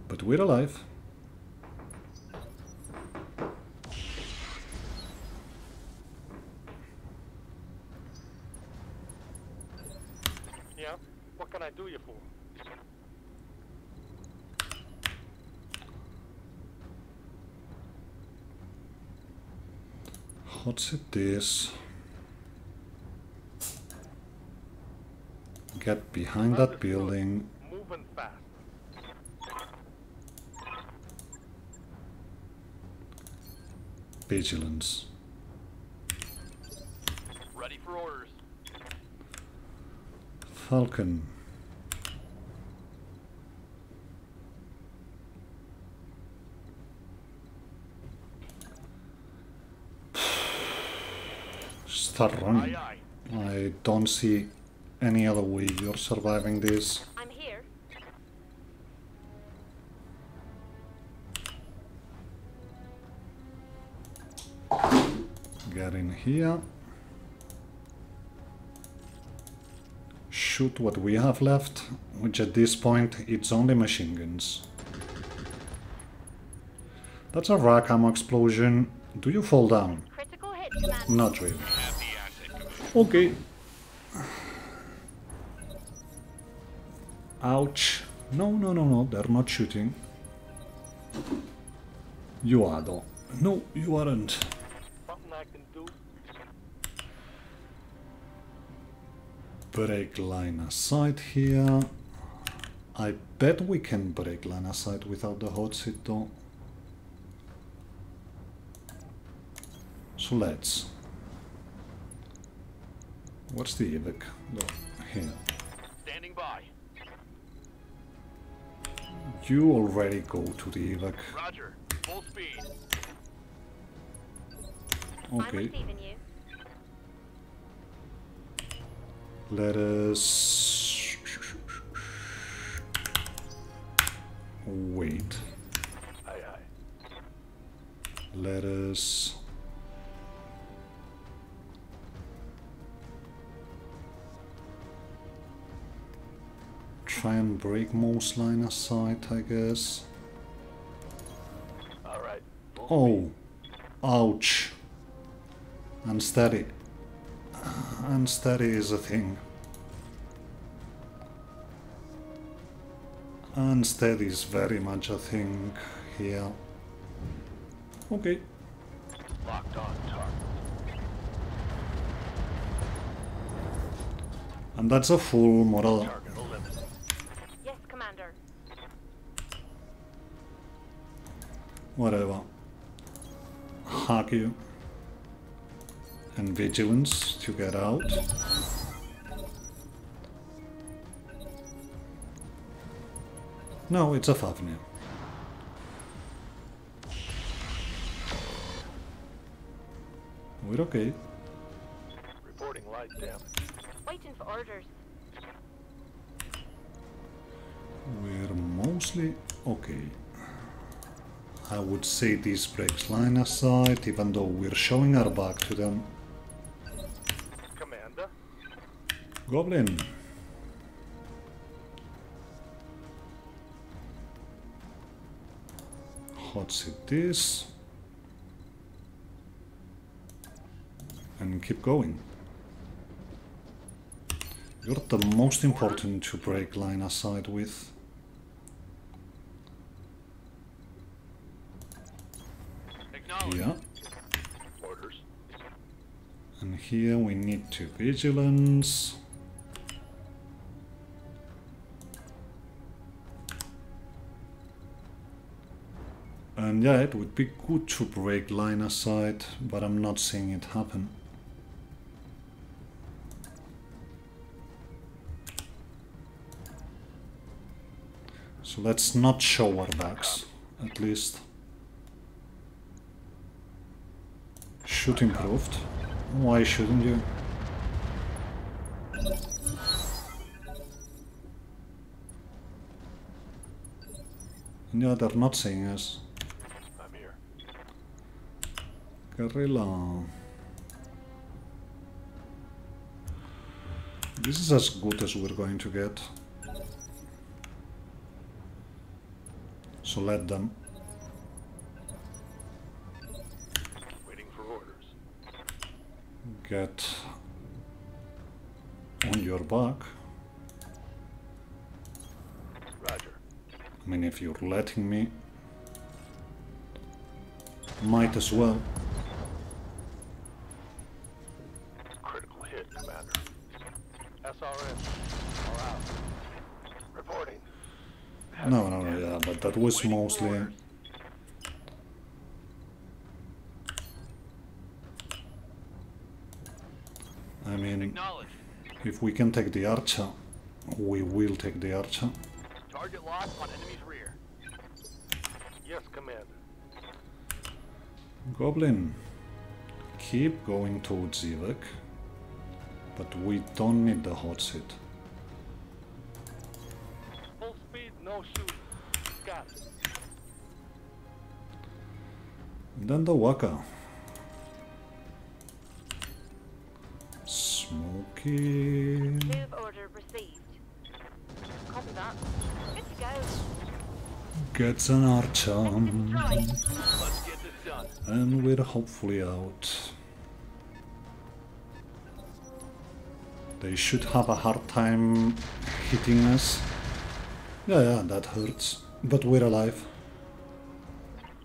But we're alive. Yeah? What can I do you for? What's it this? Get behind that Understood. building. Moving fast. Vigilance. Ready for orders. Falcon. Start running. Aye, aye. I don't see any other way you're surviving this. I'm here. Get in here. Shoot what we have left, which at this point it's only machine guns. That's a rack ammo explosion. Do you fall down? Critical hit, Commander. Not really. Have the asset, Commander. Okay. Ouch. No, no, no, no, they're not shooting. You are though. No, you aren't. Something I can do. Break line of sight here. I bet we can break line of sight without the hot seat though. So let's. What's the evac? No, here. Standing by. You already go to the evac. Roger. Full speed. I'm Okay. receiving you. Let us wait. Aye, aye. Let us try and break most line of sight, I guess. All right. Oh, ouch. Unsteady. Unsteady is a thing. Unsteady is very much a thing here. Okay. Locked on target. And that's a full model. Target eliminated. Yes, Commander. Whatever. Hack you. And vigilance to get out. No, it's a Fafnir. We're okay. Reporting light damage. Waiting for orders. We're mostly okay. I would say this breaks line of sight, even though we're showing our back to them. Commander. Goblin. Hot seat this. And keep going. You're the most important to break line of sight with. Acknowledge. Yeah. Orders. And here we need to vigilance. And yeah, it would be good to break line of sight, but I'm not seeing it happen. So let's not show our backs, at least. Shoot improved. Why shouldn't you? Yeah, they're not seeing us. I'm here. Guerrilla. This is as good as we're going to get. So let them. Waiting for orders. Get on your back. Roger. I mean, if you're letting me, might as well. Critical hit, Commander. SRM. All out. Reporting. No, yeah, but that was mostly. I mean, Acknowledged. if we can take the archer, we will take the archer. Target locked on enemy's rear. Yes, Commander. Goblin, keep going towards evac, but we don't need the hot seat. Full speed, no shooting. Got it. Then the waka. Smoky. Move order received. Copy that. Good to go. Gets an archer. Right. Let's get this done. And we're hopefully out. They should have a hard time hitting us. Yeah, that hurts. But we're alive.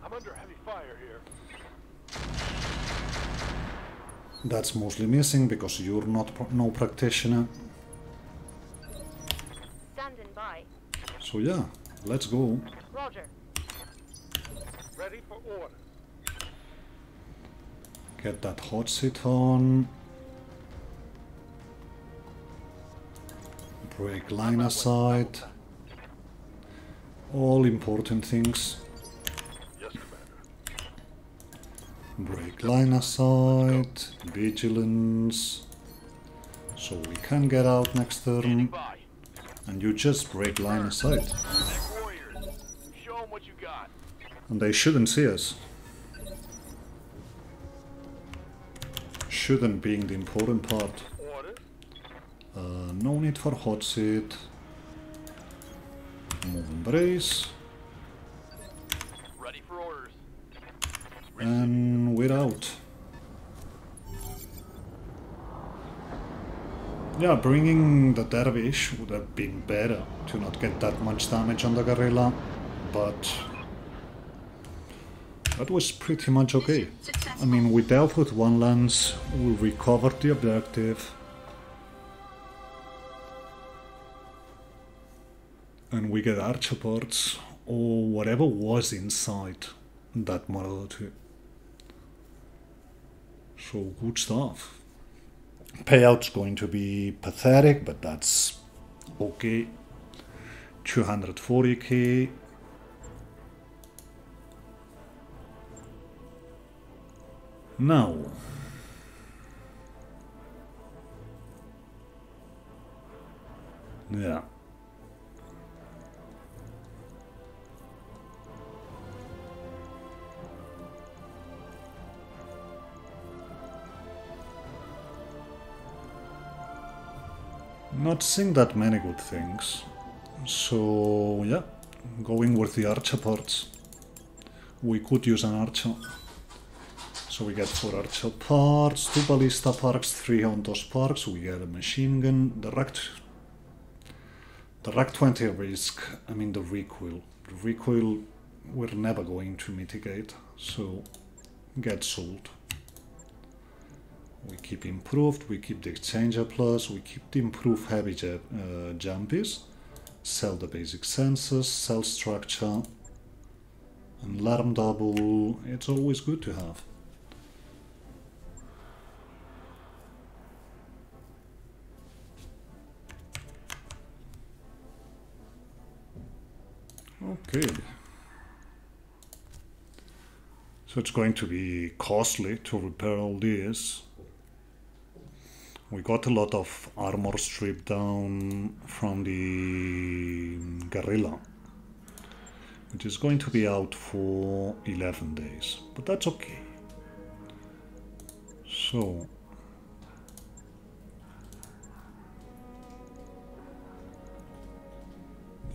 I'm under heavy fire here. That's mostly missing because you're not no practitioner. Standing by. So yeah, let's go. Roger. Ready for order. Get that hot seat on. Break line aside. All important things. Yes, Commander. Break line aside. Vigilance. So we can get out next turn. By. And you just break line aside. Neck warriors. Show 'em what you got. And they shouldn't see us. Shouldn't being the important part. Order. No need for hot seat. Move and brace. Ready for orders. And we're out. Yeah, bringing the dervish would have been better to not get that much damage on the gorilla, but that was pretty much okay. I mean, we dealt with one lance, we recovered the objective, and we get archer parts, or whatever was inside that Marauder 2. So, good stuff. Payout's going to be pathetic, but that's okay. 240k. Now, yeah. Not seeing that many good things, so yeah, going with the archer parts. We could use an archer, so we get 4 archer parts, 2 ballista parts, 3 on those parts. We get a machine gun, the Rack 20 risk. I mean the recoil we're never going to mitigate, so get sold. We keep improved, we keep the exchanger plus, we keep the improved heavy jumpies, sell the basic sensors, sell structure, and alarm double. It's always good to have. Okay. So it's going to be costly to repair all these. We got a lot of armor stripped down from the gorilla, which is going to be out for 11 days, but that's okay. So,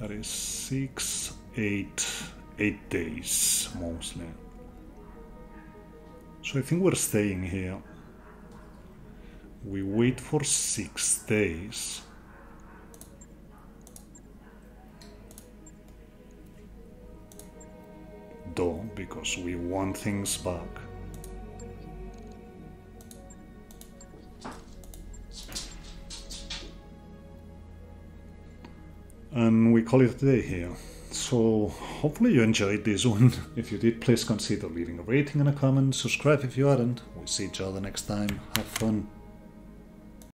that is 6, 8, 8 days mostly. So I think we're staying here. We wait for 6 days. Though, because we want things back. And we call it a day here. So hopefully you enjoyed this one. If you did, please consider leaving a rating and a comment. Subscribe if you hadn't. We'll see each other next time. Have fun.